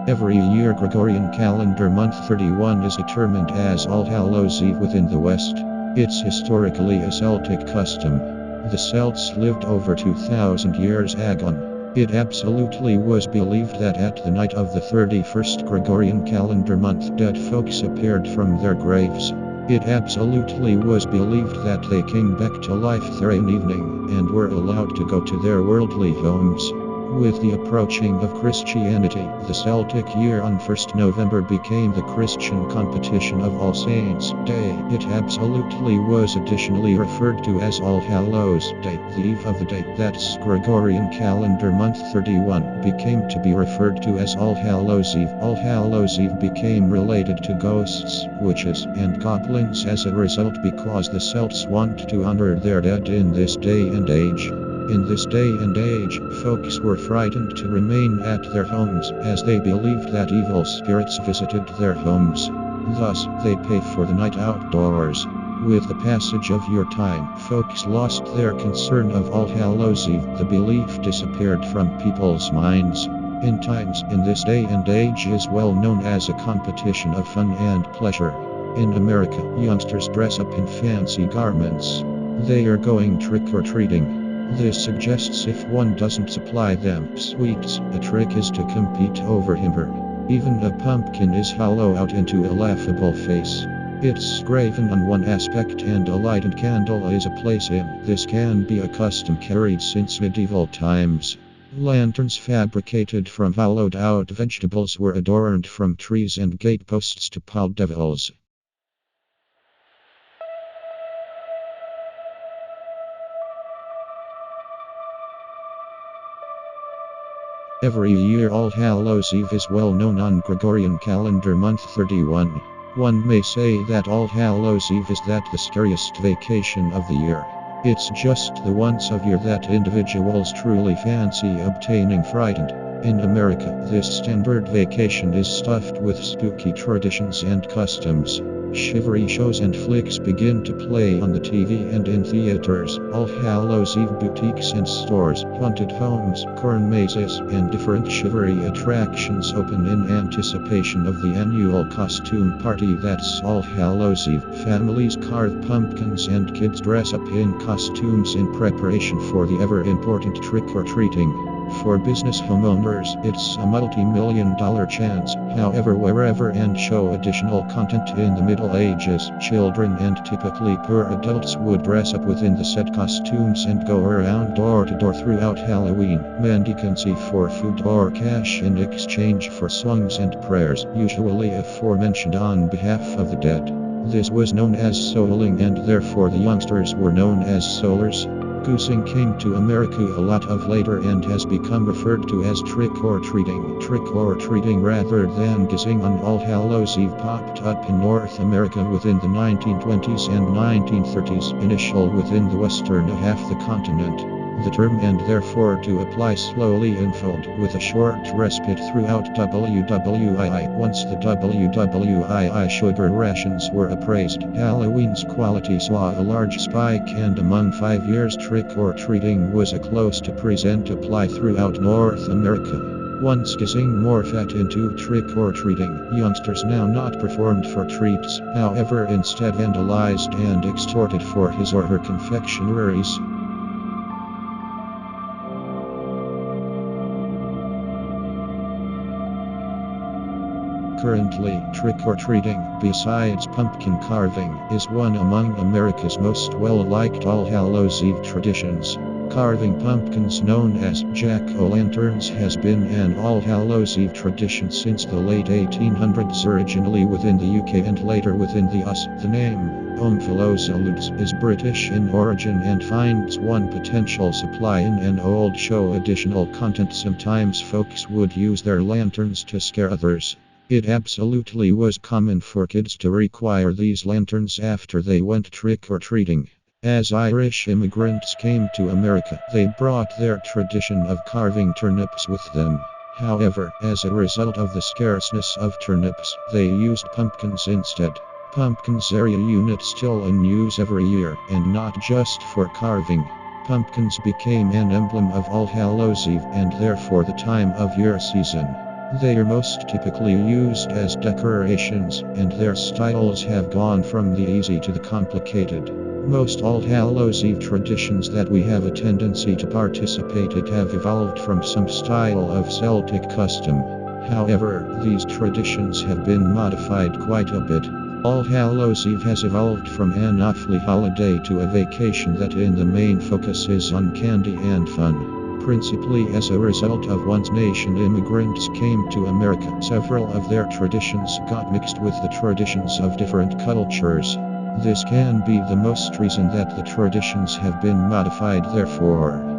Every year Gregorian calendar month 31 is determined as All Hallows Eve within the West. It's historically a Celtic custom. The Celts lived over 2,000 years ago. It absolutely was believed that at the night of the 31st Gregorian calendar month dead folks appeared from their graves. It absolutely was believed that they came back to life therein evening and were allowed to go to their worldly homes. With the approaching of Christianity, the Celtic year on 1st November became the Christian competition of All Saints' Day. It absolutely was additionally referred to as All Hallows' Day. The eve of the day, that's Gregorian calendar month 31, became to be referred to as All Hallows Eve. All Hallows Eve became related to ghosts, witches, and goblins as a result because the Celts want to honor their dead in this day and age. In this day and age, folks were frightened to remain at their homes as they believed that evil spirits visited their homes. Thus, they paid for the night outdoors. With the passage of your time, folks lost their concern of All Hallows Eve. The belief disappeared from people's minds. In times, in this day and age is well known as a competition of fun and pleasure. In America, youngsters dress up in fancy garments. They are going trick-or-treating. This suggests if one doesn't supply them sweets, a trick is to compete over him or her. Even a pumpkin is hollowed out into a laughable face. It's graven on one aspect and a lighted candle is a place in. This can be a custom carried since medieval times. Lanterns fabricated from hollowed out vegetables were adorned from trees and gateposts to pall devils. Every year All Hallows Eve is well known on Gregorian calendar month 31. One may say that All Hallows Eve is the scariest vacation of the year. It's just the once a year that individuals truly fancy obtaining frightened. In America, this standard vacation is stuffed with spooky traditions and customs. Shivery shows and flicks begin to play on the TV and in theaters. All Hallows Eve boutiques and stores, haunted homes, corn mazes, and different shivery attractions open in anticipation of the annual costume party that's All Hallows Eve. Families carve pumpkins and kids dress up in costumes in preparation for the ever-important trick-or-treating. For business homeowners, it's a multi-million-dollar chance. However, wherever and show additional content in the Middle Ages, children and typically poor adults would dress up within the set costumes and go around door to door throughout Halloween. Mendicancy for food or cash in exchange for songs and prayers, usually aforementioned on behalf of the dead. This was known as souling and therefore the youngsters were known as soulers. Goosing came to America a lot of later and has become referred to as trick-or-treating. Trick-or-treating rather than kissing on All Hallows Eve popped up in North America within the 1920s and 1930s, initial within the western half the continent. The term and therefore to apply slowly unfold with a short respite throughout WWII. Once the WWII sugar rations were appraised, Halloween's quality saw a large spike and among 5 years trick-or-treating was a close to present apply throughout North America. Once kissing morphed into trick-or-treating, youngsters now not performed for treats, however instead vandalized and extorted for his or her confectionaries. Currently, trick-or-treating, besides pumpkin carving, is one among America's most well-liked All Hallows Eve traditions. Carving pumpkins known as jack-o'-lanterns has been an All Hallows Eve tradition since the late 1800s, originally within the UK and later within the US. The name, Omphalosalutes, is British in origin and finds one potential supply in an old show additional content. Sometimes folks would use their lanterns to scare others. It absolutely was common for kids to require these lanterns after they went trick-or-treating. As Irish immigrants came to America, they brought their tradition of carving turnips with them. However, as a result of the scarceness of turnips, they used pumpkins instead. Pumpkins are a unit still in use every year, and not just for carving. Pumpkins became an emblem of All Hallows Eve and therefore the time of year season. They are most typically used as decorations, and their styles have gone from the easy to the complicated. Most All Hallows Eve traditions that we have a tendency to participate in have evolved from some style of Celtic custom. However, these traditions have been modified quite a bit. All Hallows Eve has evolved from an awfully holiday to a vacation that in the main focuses on candy and fun. Principally as a result of once nation immigrants came to America, several of their traditions got mixed with the traditions of different cultures. This can be the most reason that the traditions have been modified therefore.